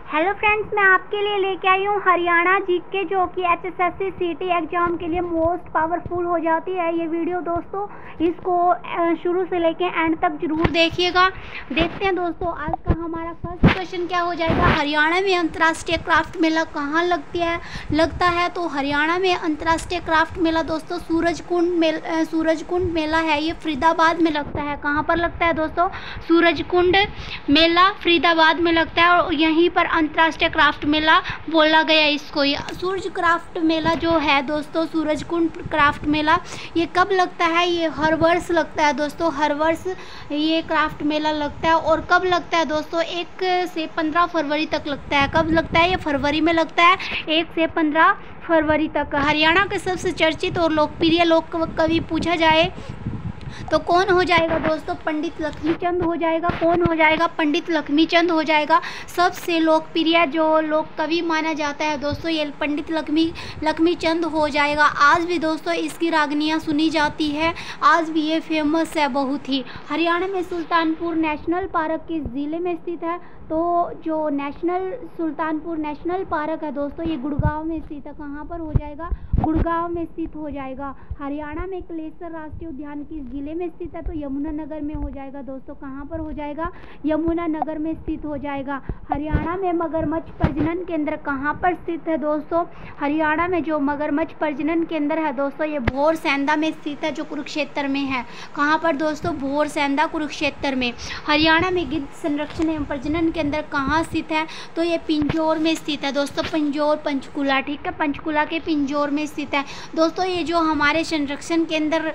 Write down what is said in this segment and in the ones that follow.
Hello friends, मैं आपके लिए लेके आई हूँ हरियाणा जीके जो कि एचएसएससी सीटी एग्जाम के लिए मोस्ट पावरफुल हो जाती है। ये वीडियो दोस्तों इसको शुरू से लेके एंड तक जरूर देखिएगा। देखते हैं दोस्तों आज का हमारा फर्स्ट क्वेश्चन क्या हो जाएगा। हरियाणा में अंतर्राष्ट्रीय क्राफ्ट मेला कहाँ लगता है। तो हरियाणा में अंतर्राष्ट्रीय क्राफ्ट मेला दोस्तों सूरजकुंड मेला है। ये फरीदाबाद में लगता है। कहाँ पर लगता है दोस्तों? सूरजकुंड मेला फरीदाबाद में लगता है और यहीं पर अंतर्राष्ट्रीय क्राफ्ट मेला बोला गया इसको। सूरज क्राफ्ट मेला जो है दोस्तों, सूरजकुंड क्राफ्ट मेला, ये कब लगता है? ये हर वर्ष लगता है दोस्तों। हर वर्ष ये क्राफ्ट मेला लगता है। और कब लगता है दोस्तों? 1 से 15 फरवरी तक लगता है। कब लगता है? ये फरवरी में लगता है, 1 से 15 फरवरी तक। हरियाणा के सबसे चर्चित और लोकप्रिय लोक कवि पूछा जाए तो कौन हो जाएगा दोस्तों? पंडित लक्ष्मीचंद हो जाएगा। कौन हो जाएगा? पंडित लक्ष्मीचंद हो जाएगा। सबसे लोकप्रिय जो लोक कवि माना जाता है दोस्तों, ये पंडित लक्ष्मीचंद हो जाएगा। आज भी दोस्तों इसकी रागनियाँ सुनी जाती है। आज भी ये फेमस है बहुत ही। हरियाणा में सुल्तानपुर नेशनल पार्क किस ज़िले में स्थित है? तो जो सुल्तानपुर नेशनल पार्क है दोस्तों, ये गुड़गांव में स्थित है। कहाँ पर हो जाएगा? गुड़गांव में स्थित हो जाएगा। हरियाणा में कलेसर राष्ट्रीय उद्यान किस जिले में स्थित है? तो यमुनानगर में हो जाएगा दोस्तों। कहाँ पर हो जाएगा? यमुनानगर में स्थित हो जाएगा। हरियाणा में मगरमच्छ प्रजनन केंद्र कहाँ पर स्थित है दोस्तों? हरियाणा में जो मगरमच्छ प्रजनन केंद्र है दोस्तों, ये भोरसैंदा में स्थित है, जो कुरुक्षेत्र में है। कहाँ पर दोस्तों? भोरसैंदा कुरुक्षेत्र में। हरियाणा में गिद्ध संरक्षण एवं प्रजनन केंद्र कहाँ स्थित है? तो ये पिंजौर में स्थित है दोस्तों। पिंजौर पंचकुला, ठीक है, पंचकुला के पिंजौर में स्थित है दोस्तों। ये जो हमारे संरक्षण केंद्र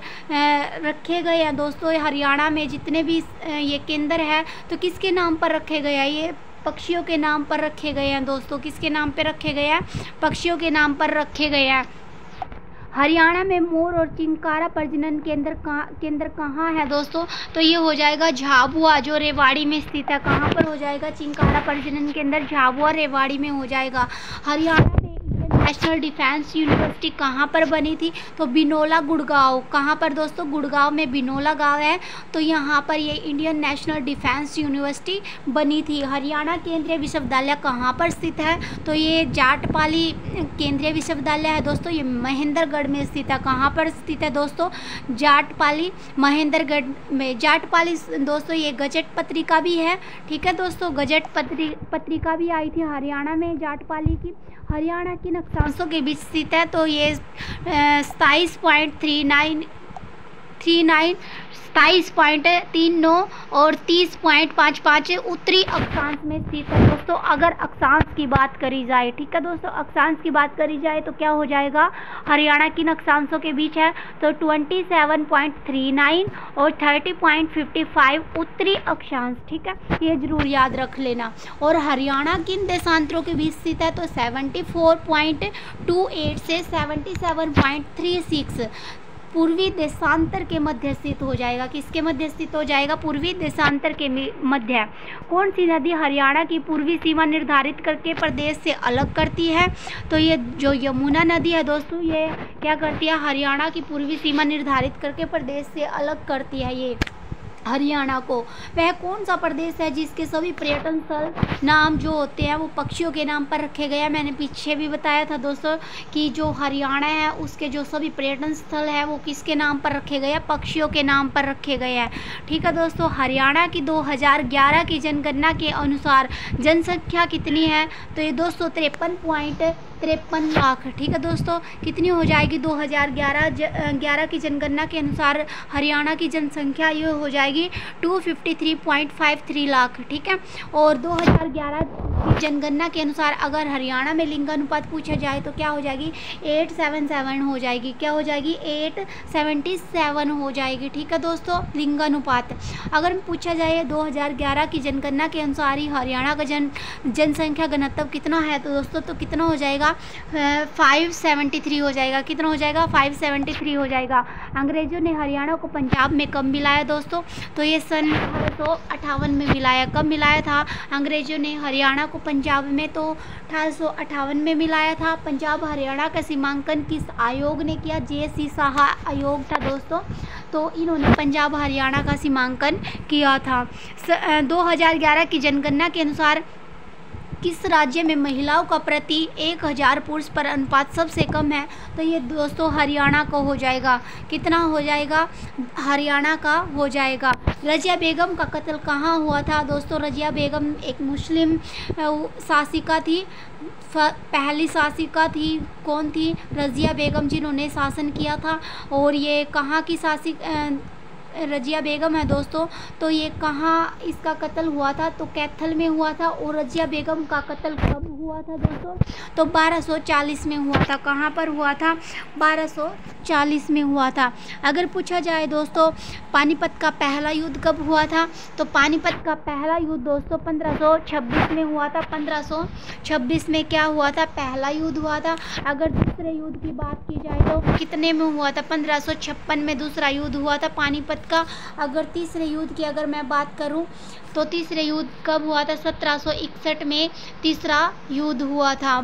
रखे गए हैं दोस्तों, हरियाणा में जितने भी ये केंद्र है तो किसके नाम पर रखे गए हैं? ये पक्षियों के नाम पर रखे गए हैं दोस्तों। किसके नाम पर रखे गए हैं? पक्षियों के नाम पर रखे गए हैं। हरियाणा में मोर और चिंकारा प्रजनन केंद्र कहाँ है दोस्तों? तो ये हो जाएगा झाबुआ, जो रेवाड़ी में स्थित है। कहाँ पर हो जाएगा? चिंकारा प्रजनन केंद्र झाबुआ रेवाड़ी में हो जाएगा। हरियाणा में नेशनल डिफेंस यूनिवर्सिटी कहाँ पर बनी थी? तो बिनोला गुड़गांव। कहाँ पर दोस्तों? गुड़गांव में बिनोला गांव है, तो यहाँ पर ये इंडियन नेशनल डिफेंस यूनिवर्सिटी बनी थी। हरियाणा केंद्रीय विश्वविद्यालय कहाँ पर स्थित है? तो ये जाटपाली केंद्रीय विश्वविद्यालय है दोस्तों। ये महेंद्रगढ़ में स्थित है। कहाँ पर स्थित है दोस्तों? जाटपाली महेंद्रगढ़ में। जाटपाली दोस्तों ये गजट पत्रिका भी है, ठीक है दोस्तों। गजट पत्रिका भी आई थी हरियाणा में जाटपाली की। हरियाणा किन अक्षांशों के बीच स्थित है? तो ये 27.39 और 30.55 उत्तरी अक्षांश में स्थित है दोस्तों। अगर अक्षांश की बात करी जाए, ठीक है दोस्तों, अक्षांश की बात करी जाए तो क्या हो जाएगा? हरियाणा किन अक्षांशों के बीच है? तो 27.39 और 30.55 उत्तरी अक्षांश, ठीक है, ये जरूर याद रख लेना। और हरियाणा किन देशांतरों के बीच स्थित है? तो 74.28 से 77.36 पूर्वी देशांतर के मध्य स्थित हो जाएगा। किसके मध्य स्थित हो जाएगा? पूर्वी देशांतर के मध्य। कौन सी नदी हरियाणा की पूर्वी सीमा निर्धारित करके प्रदेश से अलग करती है? तो ये जो यमुना नदी है दोस्तों, ये क्या करती है? हरियाणा की पूर्वी सीमा निर्धारित करके प्रदेश से अलग करती है ये हरियाणा को। वह कौन सा प्रदेश है जिसके सभी पर्यटन स्थल नाम जो होते हैं वो पक्षियों के नाम पर रखे गए हैं? मैंने पीछे भी बताया था दोस्तों कि जो हरियाणा है उसके जो सभी पर्यटन स्थल है वो किसके नाम पर रखे गए हैं? पक्षियों के नाम पर रखे गए हैं, ठीक है दोस्तों। हरियाणा की 2011 की जनगणना के अनुसार जनसंख्या कितनी है? तो ये 253.53 लाख, ठीक है दोस्तों। कितनी हो जाएगी? 2011 की जनगणना के अनुसार हरियाणा की जनसंख्या ये हो जाएगी 253.53 लाख, ठीक है। और 2011 की जनगणना के अनुसार अगर हरियाणा में लिंगानुपात पूछा जाए तो क्या हो जाएगी? 877 हो जाएगी। क्या हो जाएगी? 877 हो जाएगी, ठीक है दोस्तों, लिंगानुपात। अगर पूछा जाए 2011 की जनगणना के अनुसार ही हरियाणा का जनसंख्या घनत्व कितना है तो दोस्तों तो कितना हो जाएगा? 573 हो जाएगा। कितना हो जाएगा? 573 हो जाएगा। अंग्रेजों ने हरियाणा को पंजाब में कब मिलाया दोस्तों? तो ये सन 1858 में मिलाया। कब मिलाया था अंग्रेजों ने हरियाणा को पंजाब में? तो 1858 में मिलाया था। पंजाब हरियाणा का सीमांकन किस आयोग ने किया? JC शाह आयोग था दोस्तों। तो इन्होंने पंजाब हरियाणा का सीमांकन किया था। 2011 की जनगणना के अनुसार किस राज्य में महिलाओं का प्रति 1000 पुरुष पर अनुपात सबसे कम है? तो ये दोस्तों हरियाणा का हो जाएगा। कितना हो जाएगा? हरियाणा का हो जाएगा। रजिया बेगम का कत्ल कहाँ हुआ था? दोस्तों रजिया बेगम एक मुस्लिम शासिका थी, पहली शासिका थी। कौन थी? रजिया बेगम, जिन्होंने शासन किया था। और ये कहाँ की रजिया बेगम है दोस्तों। तो ये कहाँ इसका कत्ल हुआ था? तो कैथल में हुआ था। और रजिया बेगम का कत्ल कब हुआ था दोस्तों? तो 1240 में हुआ था। कहाँ पर हुआ था? 1240 में हुआ था। अगर पूछा जाए दोस्तों पानीपत का पहला युद्ध कब हुआ था? तो पानीपत का पहला युद्ध दोस्तों 1526 में हुआ था। 1526 में क्या हुआ था? पहला युद्ध हुआ था। अगर दूसरे युद्ध की बात की जाए तो कितने में हुआ था? 1556 में दूसरा युद्ध हुआ था पानीपत का। अगर तीसरे युद्ध की अगर मैं बात करूं तो तीसरे युद्ध कब हुआ था? 1761 में तीसरा युद्ध हुआ था।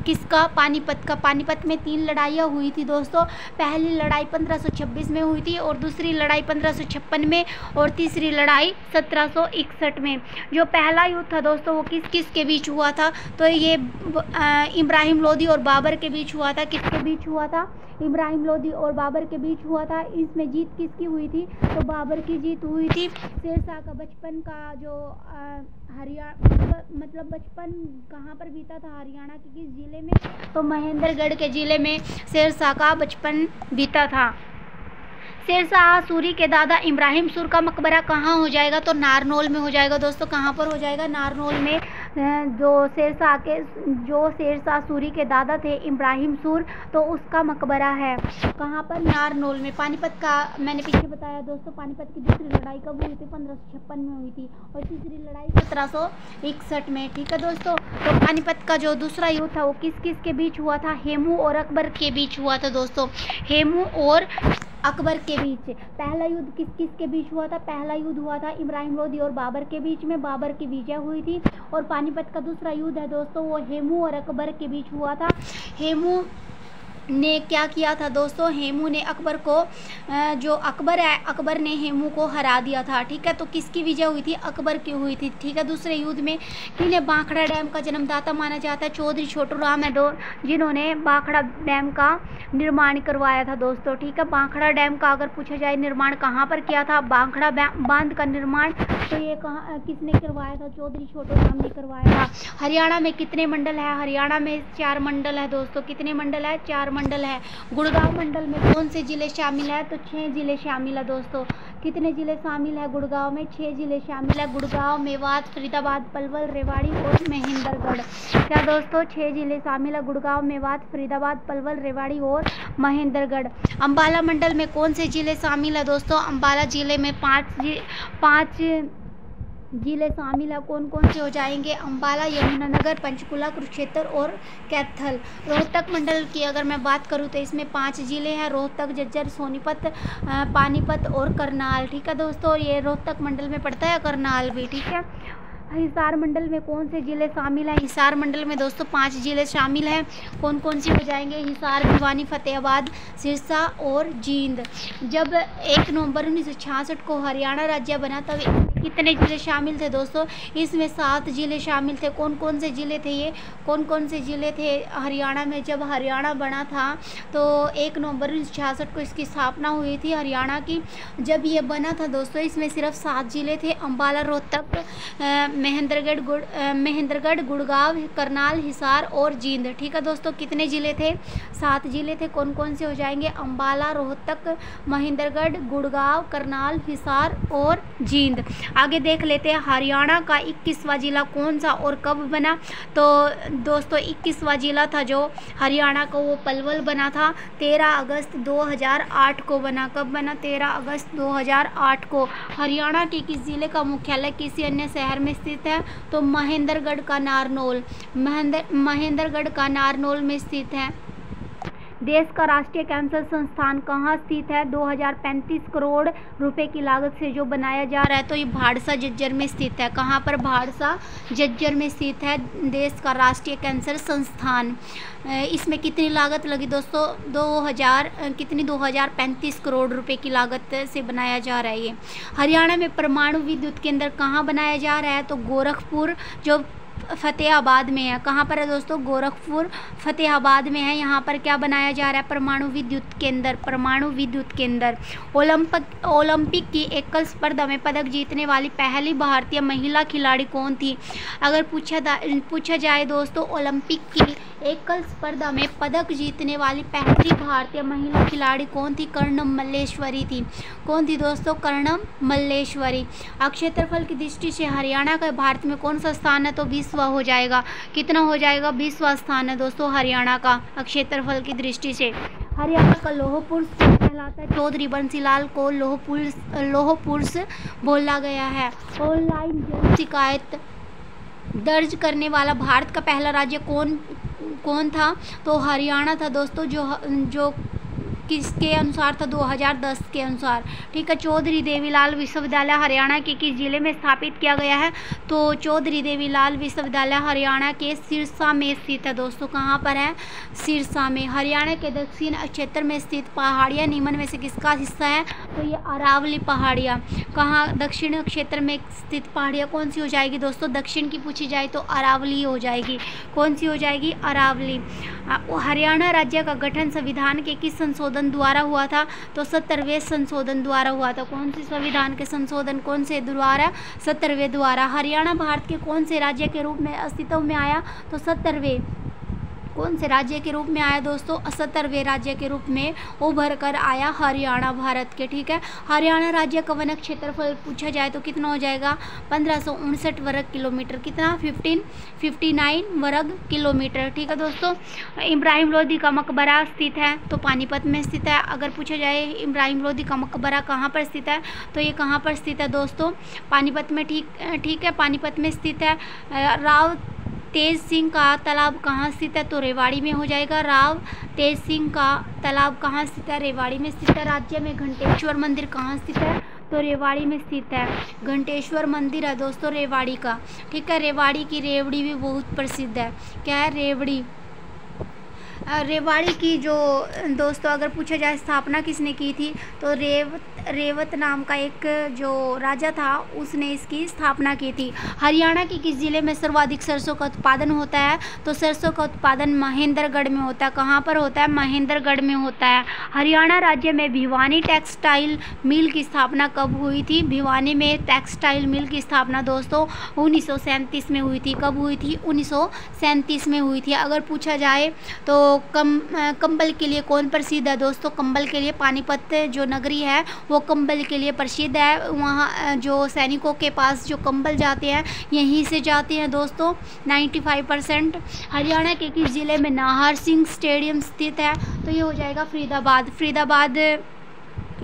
किसका? पानीपत का। पानीपत में 3 लड़ाइयाँ हुई थी दोस्तों। पहली लड़ाई 1526 में हुई थी और दूसरी लड़ाई 1556 में और तीसरी लड़ाई 1761 में। जो पहला युद्ध था दोस्तों वो किस किस के बीच हुआ था? तो ये इब्राहिम लोदी और बाबर के बीच हुआ था। किसके बीच हुआ था? इब्राहिम लोदी और बाबर के बीच हुआ था। इसमें जीत किसकी हुई थी? तो बाबर की जीत हुई थी। शेरशाह का बचपन का जो मतलब बचपन कहाँ पर बीता था? हरियाणा के किस जिले में? तो महेंद्रगढ़ के जिले में शेरशाह का बचपन बीता था। शेरशाह सूरी के दादा इब्राहिम सूर का मकबरा कहाँ हो जाएगा? तो नारनौल में हो जाएगा दोस्तों। कहाँ पर हो जाएगा? नारनौल में। जो शेरशाह सूरी के दादा थे इब्राहिम सूर, तो उसका मकबरा है कहाँ पर? नारनौल में। पानीपत का मैंने पीछे बताया दोस्तों, पानीपत की दूसरी लड़ाई कब हुई थी? 1556 में हुई थी और तीसरी लड़ाई 1761 में। ठीक है दोस्तों। तो पानीपत का जो दूसरा युद्ध था वो किस किस के बीच हुआ था? हेमू और अकबर के बीच हुआ था दोस्तों। हेमू और अकबर के बीच। पहला युद्ध किस किस के बीच हुआ था? पहला युद्ध हुआ था इब्राहिम लोदी और बाबर के बीच में। बाबर की विजय हुई थी। और पानीपत का दूसरा युद्ध है दोस्तों वो हेमू और अकबर के बीच हुआ था। हेमू ने क्या किया था दोस्तों? हेमू ने अकबर को जो अकबर है, अकबर ने हेमू को हरा दिया था। ठीक है। तो किसकी विजय हुई थी? अकबर की हुई थी। ठीक है। दूसरे युद्ध में किन्हें बांखड़ा डैम का जन्मदाता माना जाता है? चौधरी छोटू राम है जिन्होंने बांखड़ा डैम का निर्माण करवाया था दोस्तों। ठीक है। बांखड़ा डैम का अगर पूछा जाए निर्माण कहाँ पर किया था? बांखड़ा बांध का निर्माण तो ये किसने करवाया था? चौधरी छोटू राम ने करवाया था। हरियाणा में कितने मंडल है? हरियाणा में 4 मंडल है दोस्तों। कितने मंडल है? 4 मंडल है। गुड़गांव मंडल में कौन से जिले शामिल है? तो 6 जिले शामिल है दोस्तों। कितने जिले शामिल है गुड़गांव में? 6 जिले शामिल है। गुड़गांव, मेवात, फरीदाबाद, पलवल, रेवाड़ी और महेंद्रगढ़। क्या दोस्तों? 6 जिले शामिल है। गुड़गांव, मेवात, फरीदाबाद, पलवल, रेवाड़ी और महेंद्रगढ़। अंबाला मंडल में कौन से जिले शामिल है दोस्तों? अंबाला जिले में 5 जिले शामिल है। कौन कौन से हो जाएंगे? अंबाला, यमुनानगर, पंचकुला, कुरुक्षेत्र और कैथल। रोहतक मंडल की अगर मैं बात करूँ तो इसमें 5 जिले हैं। रोहतक, झज्जर, सोनीपत, पानीपत और करनाल। ठीक है दोस्तों। ये रोहतक मंडल में पड़ता है, करनाल भी। ठीक है। हिसार मंडल में कौन से जिले शामिल हैं? हिसार मंडल में दोस्तों 5 जिले शामिल हैं। कौन कौन से हो जाएंगे? हिसार, भिवानी, फतेहाबाद, सिरसा और जींद। जब 1 नवंबर 1966 को हरियाणा राज्य बना तब इसमें कितने जिले शामिल थे दोस्तों? इसमें 7 जिले शामिल थे। कौन कौन से जिले थे ये? कौन कौन से जिले थे हरियाणा में? जब हरियाणा बना था तो 1 नवंबर 1966 को इसकी स्थापना हुई थी हरियाणा की। जब ये बना था दोस्तों इसमें सिर्फ 7 जिले थे। अंबाला, रोहतक, महेंद्रगढ़, गुड़गांव, करनाल, हिसार और जींद। ठीक है दोस्तों। कितने जिले थे? 7 जिले थे। कौन कौन से हो जाएंगे? अंबाला, रोहतक, महेंद्रगढ़, गुड़गांव, करनाल, हिसार और जींद। आगे देख लेते हैं हरियाणा का 21वां जिला कौन सा और कब बना? तो दोस्तों 21वां जिला था जो हरियाणा का वो पलवल बना था। 13 अगस्त 2008 को बना। कब बना? 13 अगस्त 2008 को। हरियाणा के किस जिले का मुख्यालय किसी अन्य शहर में स्थित है? तो महेंद्रगढ़ का नारनौल। महेंद्रगढ़ का नारनौल में स्थित है। देश का राष्ट्रीय कैंसर संस्थान कहाँ स्थित है? 2035 करोड़ रुपए की लागत से जो बनाया जा रहा है तो ये भाड़सा, झज्जर में स्थित है। कहाँ पर? भाड़सा, झज्जर में स्थित है देश का राष्ट्रीय कैंसर संस्थान। इसमें कितनी लागत लगी दोस्तों? 2035 करोड़ रुपए की लागत से बनाया जा रहा है ये। हरियाणा में परमाणु विद्युत केंद्र कहाँ बनाया जा रहा है? तो गोरखपुर जो फतेहाबाद में है। कहाँ पर है दोस्तों? गोरखपुर फतेहाबाद में है। यहाँ पर क्या बनाया जा रहा है? परमाणु विद्युत केंद्र। परमाणु विद्युत केंद्र। ओलंपिक की एकल स्पर्धा में पदक जीतने वाली पहली भारतीय महिला खिलाड़ी कौन थी? अगर पूछा जाए दोस्तों, ओलंपिक की एकल स्पर्धा में पदक जीतने वाली पहली भारतीय महिला खिलाड़ी कौन थी? कर्णम मल्लेश्वरी थी। कौन थी दोस्तों? कर्णम मल्लेश्वरी। क्षेत्रफल की दृष्टि से हरियाणा का भारत में कौन सा स्थान है? तो 20वां हो जाएगा। कितना हो जाएगा? 20वां स्थान है दोस्तों हरियाणा का क्षेत्रफल की दृष्टि से। हरियाणा का लौह पुरुष कहलाता है। चौधरी बंसीलाल को लौह पुरुष बोला गया है। ऑनलाइन जन शिकायत दर्ज करने वाला भारत का पहला राज्य कौन था? तो हरियाणा था दोस्तों, जो किसके अनुसार था? 2010 के अनुसार। ठीक है। चौधरी देवीलाल विश्वविद्यालय हरियाणा के किस जिले में स्थापित किया गया है? तो चौधरी देवीलाल विश्वविद्यालय हरियाणा के सिरसा में स्थित है दोस्तों। कहाँ पर है? सिरसा में। हरियाणा के दक्षिण क्षेत्र में स्थित पहाड़ियाँ निम्न में से किसका हिस्सा है? तो ये अरावली पहाड़ियाँ। कहाँ? दक्षिण क्षेत्र में स्थित पहाड़ियाँ कौन सी हो जाएगी दोस्तों? दक्षिण की पूछी जाए तो अरावली हो जाएगी। कौन सी हो जाएगी? अरावली। हरियाणा राज्य का गठन संविधान के किस संशोधन द्वारा हुआ था? तो 70वें संशोधन द्वारा हुआ था। कौन से संविधान के संशोधन? कौन से द्वारा? 70वें द्वारा। हरियाणा भारत के कौन से राज्य के रूप में अस्तित्व में आया? तो 70वें। कौन से राज्य के रूप में आया दोस्तों? 70वें राज्य के रूप में उभर कर आया हरियाणा भारत के। ठीक है। हरियाणा राज्य का वन क्षेत्रफल पूछा जाए तो कितना हो जाएगा? 1559 वर्ग किलोमीटर। कितना? 59 वर्ग किलोमीटर। ठीक है दोस्तों। इब्राहिम लोदी का मकबरा स्थित है? तो पानीपत में स्थित है। अगर पूछा जाए इब्राहिम लोदी का मकबरा कहाँ पर स्थित है? तो ये कहाँ पर स्थित है दोस्तों? पानीपत में। ठीक है, पानीपत में स्थित है। राव तेज सिंह का तालाब कहाँ स्थित है? तो रेवाड़ी में हो जाएगा। राव तेज सिंह का तालाब कहाँ स्थित है? रेवाड़ी में स्थित है। राज्य में घंटेश्वर मंदिर कहाँ स्थित है? तो रेवाड़ी में स्थित है। घंटेश्वर मंदिर है दोस्तों रेवाड़ी का। ठीक है। रेवाड़ी की रेवड़ी भी बहुत प्रसिद्ध है। क्या है? रेवड़ी। रेवाड़ी की जो दोस्तों अगर पूछा जाए स्थापना किसने की थी? तो रेवत नाम का एक जो राजा था उसने इसकी स्थापना की थी। हरियाणा के किस जिले में सर्वाधिक सरसों का उत्पादन होता है? तो सरसों का उत्पादन महेंद्रगढ़ में होता है। कहाँ पर होता है? महेंद्रगढ़ में होता है। हरियाणा राज्य में भिवानी टेक्सटाइल मिल की स्थापना कब हुई थी? भिवानी में टेक्सटाइल मिल की स्थापना दोस्तों 1937 में हुई थी। कब हुई थी? 1937 में हुई थी। अगर पूछा जाए तो कंबल के लिए कौन प्रसिद्ध है दोस्तों? कंबल के लिए पानीपत जो नगरी है वो कंबल के लिए प्रसिद्ध है। वहाँ जो सैनिकों के पास जो कंबल जाते हैं यहीं से जाते हैं दोस्तों 95%। हरियाणा के किस जिले में नाहर सिंह स्टेडियम स्थित है? तो ये हो जाएगा फरीदाबाद। फरीदाबाद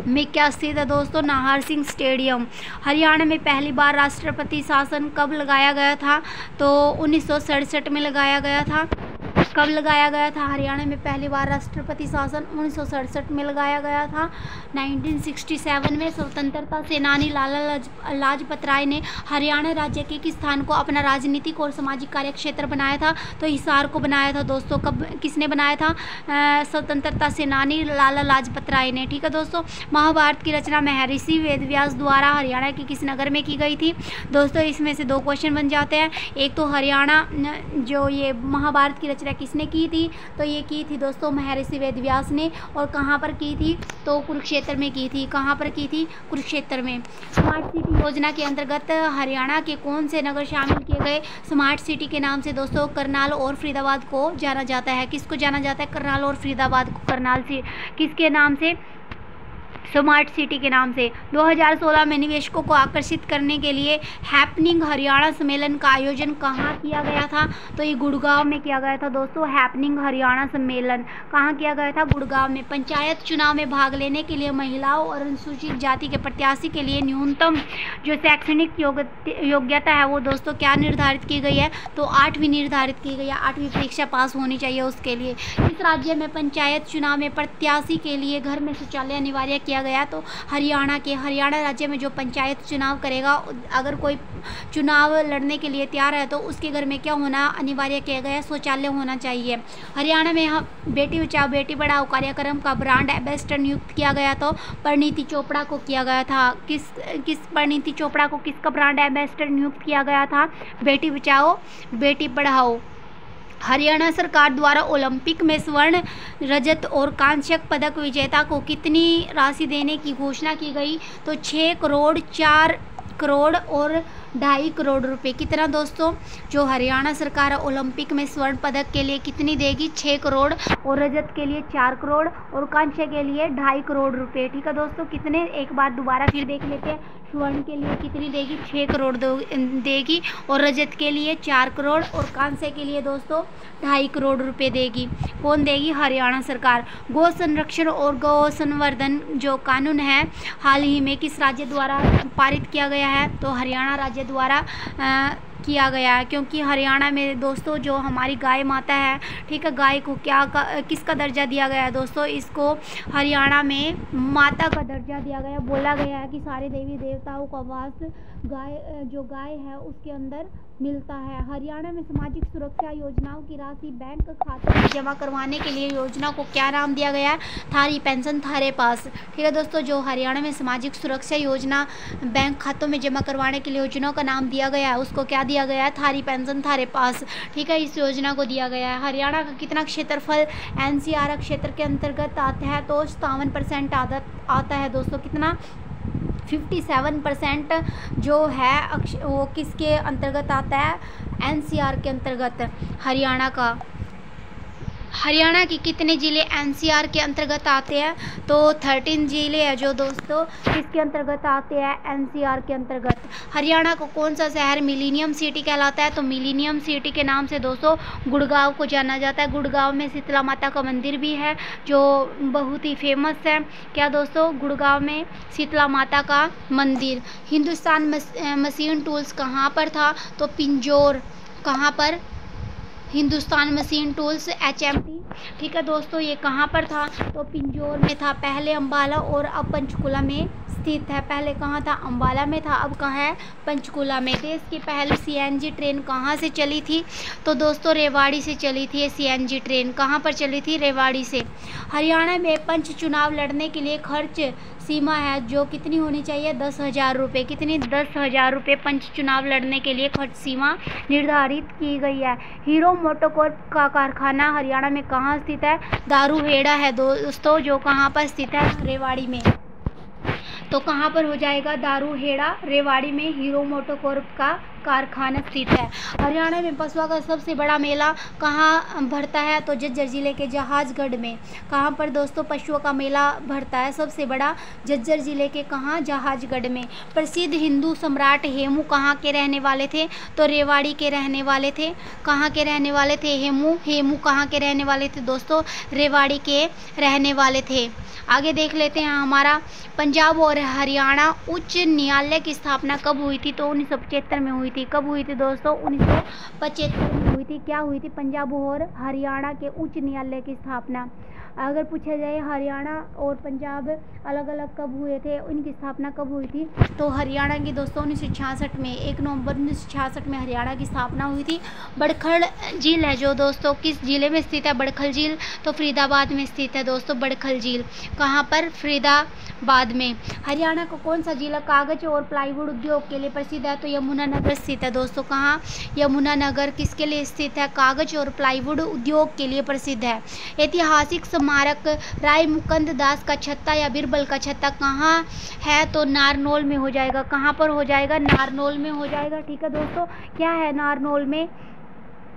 में क्या स्थित है दोस्तों? नाहर सिंह स्टेडियम। हरियाणा में पहली बार राष्ट्रपति शासन कब लगाया गया था? तो 1967 में लगाया गया था। कब लगाया गया था? हरियाणा में पहली बार राष्ट्रपति शासन 1967 में लगाया गया था। 1967 में स्वतंत्रता सेनानी लाला लाजपत राय ने हरियाणा राज्य के किस स्थान को अपना राजनीतिक और सामाजिक कार्य क्षेत्र बनाया था? तो हिसार को बनाया था दोस्तों। कब किसने बनाया था? स्वतंत्रता सेनानी लाला लाजपत राय ने। ठीक है दोस्तों। महाभारत की रचना महर्षि वेदव्यास द्वारा हरियाणा के किस नगर में की गई थी? दोस्तों इसमें से 2 क्वेश्चन बन जाते हैं। एक तो हरियाणा जो ये महाभारत की रचना किसने की थी? तो ये की थी दोस्तों महर्षि वेदव्यास ने। और कहाँ पर की थी? तो कुरुक्षेत्र में की थी। कहाँ पर की थी? कुरुक्षेत्र में। स्मार्ट सिटी योजना के अंतर्गत हरियाणा के कौन से नगर शामिल किए गए? स्मार्ट सिटी के नाम से दोस्तों करनाल और फरीदाबाद को जाना जाता है। किसको जाना जाता है? करनाल और फरीदाबाद को। करनाल से किसके नाम से? स्मार्ट सिटी के नाम से। 2016 में निवेशकों को आकर्षित करने के लिए हैपनिंग हरियाणा सम्मेलन का आयोजन कहाँ किया गया था? तो ये गुड़गांव में किया गया था दोस्तों। हैपनिंग हरियाणा सम्मेलन कहाँ किया गया था? गुड़गांव में। पंचायत चुनाव में भाग लेने के लिए महिलाओं और अनुसूचित जाति के प्रत्याशी के लिए न्यूनतम जो शैक्षणिक योग्यता है वो दोस्तों क्या निर्धारित की गई है? तो 8वीं निर्धारित की गई है। 8वीं परीक्षा पास होनी चाहिए उसके लिए। इस राज्य में पंचायत चुनाव में प्रत्याशी के लिए घर में शौचालय अनिवार्य किया किया गया। तो हरियाणा राज्य में जो पंचायत चुनाव करेगा, अगर कोई चुनाव लड़ने के लिए तैयार है तो उसके घर में क्या होना अनिवार्य किया गया, शौचालय होना चाहिए। हरियाणा में बेटी बचाओ बेटी पढ़ाओ कार्यक्रम का ब्रांड एम्बेसडर नियुक्त किया गया तो परिणीति चोपड़ा को किया गया था। किस परिणीति चोपड़ा को किसका ब्रांड एम्बेसडर नियुक्त किया गया था? बेटी बचाओ बेटी पढ़ाओ। हरियाणा सरकार द्वारा ओलंपिक में स्वर्ण, रजत और कांस्य पदक विजेता को कितनी राशि देने की घोषणा की गई? तो 6 करोड़, 4 करोड़ और 2.5 करोड़ रुपए। कितना दोस्तों? जो हरियाणा सरकार ओलंपिक में स्वर्ण पदक के लिए कितनी देगी? 6 करोड़, और रजत के लिए 4 करोड़ और कांस्य के लिए 2.5 करोड़ रुपए। ठीक है दोस्तों, कितने, एक बार दोबारा फिर देख लेते हैं। स्वर्ण के लिए कितनी देगी? 6 करोड़ देगी, और रजत के लिए 4 करोड़ और कांस्य के लिए दोस्तों 2.5 करोड़ रुपए देगी। कौन देगी? हरियाणा सरकार। गौ संरक्षण और गौ संवर्धन जो कानून है हाल ही में किस राज्य द्वारा पारित किया गया है? तो हरियाणा राज्य द्वारा किया गया है, क्योंकि हरियाणा में दोस्तों जो हमारी गाय माता है, ठीक है, गाय को किसका दर्जा दिया गया है दोस्तों? इसको हरियाणा में माता का दर्जा दिया गया। बोला गया है कि सारे देवी देवताओं का वास गाय है उसके अंदर मिलता है। हरियाणा में सामाजिक सुरक्षा योजनाओं की राशि बैंक खाते में जमा करवाने के लिए योजना को क्या नाम दिया गया है? थारी पेंशन थारे पास। ठीक है दोस्तों, जो हरियाणा में सामाजिक सुरक्षा योजना बैंक खातों में जमा करवाने के लिए योजना का नाम दिया गया है, उसको क्या दिया गया है? थारी पेंशन थारे पास। ठीक है, इस योजना को दिया गया है। हरियाणा का कितना क्षेत्रफल NCR क्षेत्र के अंतर्गत आता है? तो 57% आता है दोस्तों। कितना? 57% जो है वो किसके अंतर्गत आता है? NCR के अंतर्गत। हरियाणा के कितने ज़िले NCR के अंतर्गत आते हैं? तो 13 ज़िले हैं जो दोस्तों किसके अंतर्गत आते हैं? NCR के अंतर्गत। हरियाणा को कौन सा शहर मिलीनियम सिटी कहलाता है? तो मिलीनियम सिटी के नाम से दोस्तों गुड़गांव को जाना जाता है। गुड़गांव में शीतला माता का मंदिर भी है जो बहुत ही फेमस है। क्या दोस्तों? गुड़गांव में शीतला माता का मंदिर। हिंदुस्तान मशीन टूल्स कहाँ पर था? तो पिंजौर। कहाँ पर? Hindustan machine tools HMT। ठीक है दोस्तों, ये कहाँ पर था? तो पिंजौर में था। पहले अम्बाला और अब पंचकुला में स्थित है। पहले कहाँ था? अम्बाला में था, अब कहाँ है? पंचकुला में। देश की पहली CNG ट्रेन कहाँ से चली थी? तो दोस्तों रेवाड़ी से चली थी ये CNG ट्रेन। कहाँ पर चली थी? रेवाड़ी से। हरियाणा में पंच चुनाव लड़ने के लिए खर्च सीमा है जो कितनी होनी चाहिए? 10,000 रुपये। कितनी? 10,000 रुपये पंच चुनाव लड़ने के लिए खर्च सीमा निर्धारित की गई है। हीरो मोटोकॉर्प का कारखाना हरियाणा में कहाँ स्थित है? दारूहेड़ा है दोस्तों, जो कहाँ पर स्थित है? रेवाड़ी में। तो कहाँ पर हो जाएगा? दारूहेड़ा, रेवाड़ी में हीरो मोटोकॉर्प का कारखाना स्थित है। हरियाणा में पशुओं का सबसे बड़ा मेला कहाँ भरता है? तो झज्जर जिले के जहाजगढ़ में। कहाँ पर दोस्तों पशुओं का मेला भरता है सबसे बड़ा? झज्जर जिले के कहाँ? जहाजगढ़ में। प्रसिद्ध हिंदू सम्राट हेमू कहाँ के रहने वाले थे? तो रेवाड़ी के रहने वाले थे। कहाँ के रहने वाले थे? हेमू कहाँ के रहने वाले थे दोस्तों? रेवाड़ी के रहने वाले थे। आगे देख लेते हैं हमारा पंजाब और हरियाणा उच्च न्यायालय की स्थापना कब हुई थी? तो 1975 में हुई थी। कब हुई थी दोस्तों? 1975 में हुई थी। क्या हुई थी? पंजाब और हरियाणा के उच्च न्यायालय की स्थापना। अगर पूछा जाए हरियाणा और पंजाब अलग अलग कब हुए थे, उनकी स्थापना कब हुई थी? तो हरियाणा की दोस्तों 1966 में, 1 नवंबर 1966 में हरियाणा की स्थापना हुई थी। बड़खल झील है जो दोस्तों किस जिले में स्थित है? बड़खल झील। तो फरीदाबाद में स्थित है दोस्तों बड़खल झील। कहाँ पर? फरीदाबाद में। हरियाणा को कौन सा जिला कागज और प्लाईवुड उद्योग के लिए प्रसिद्ध है? तो यमुनानगर स्थित है दोस्तों। कहाँ? यमुनानगर किसके लिए स्थित है? कागज और प्लाईवुड उद्योग के लिए प्रसिद्ध है। ऐतिहासिक स्मारक राय मुकुंद दास का छत्ता या बीरबल का छत्ता कहाँ है? तो नारनौल में हो जाएगा। कहाँ पर हो जाएगा? नारनौल में हो जाएगा। ठीक है दोस्तों, क्या है नारनौल में?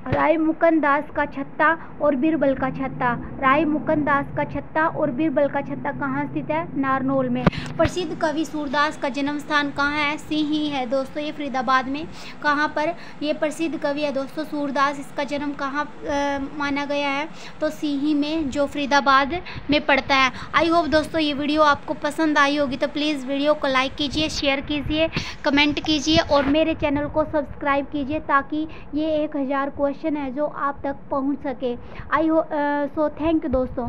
राय मुकुंद दास का छत्ता और बीरबल का छत्ता। राय मुकुंद दास का छत्ता और बीरबल का छत्ता कहाँ स्थित है? नारनौल में। प्रसिद्ध कवि सूरदास का जन्म स्थान कहाँ है? सिंही है दोस्तों, ये फरीदाबाद में। कहाँ पर? ये प्रसिद्ध कवि है दोस्तों सूरदास, इसका जन्म कहाँ माना गया है? तो सिंही में, जो फरीदाबाद में पड़ता है। आई होप दोस्तों ये वीडियो आपको पसंद आई होगी, तो प्लीज़ वीडियो को लाइक कीजिए, शेयर कीजिए, कमेंट कीजिए और मेरे चैनल को सब्सक्राइब कीजिए ताकि ये 1000 क्वेश्चन है जो आप तक पहुंच सके। सो थैंक यू दोस्तों।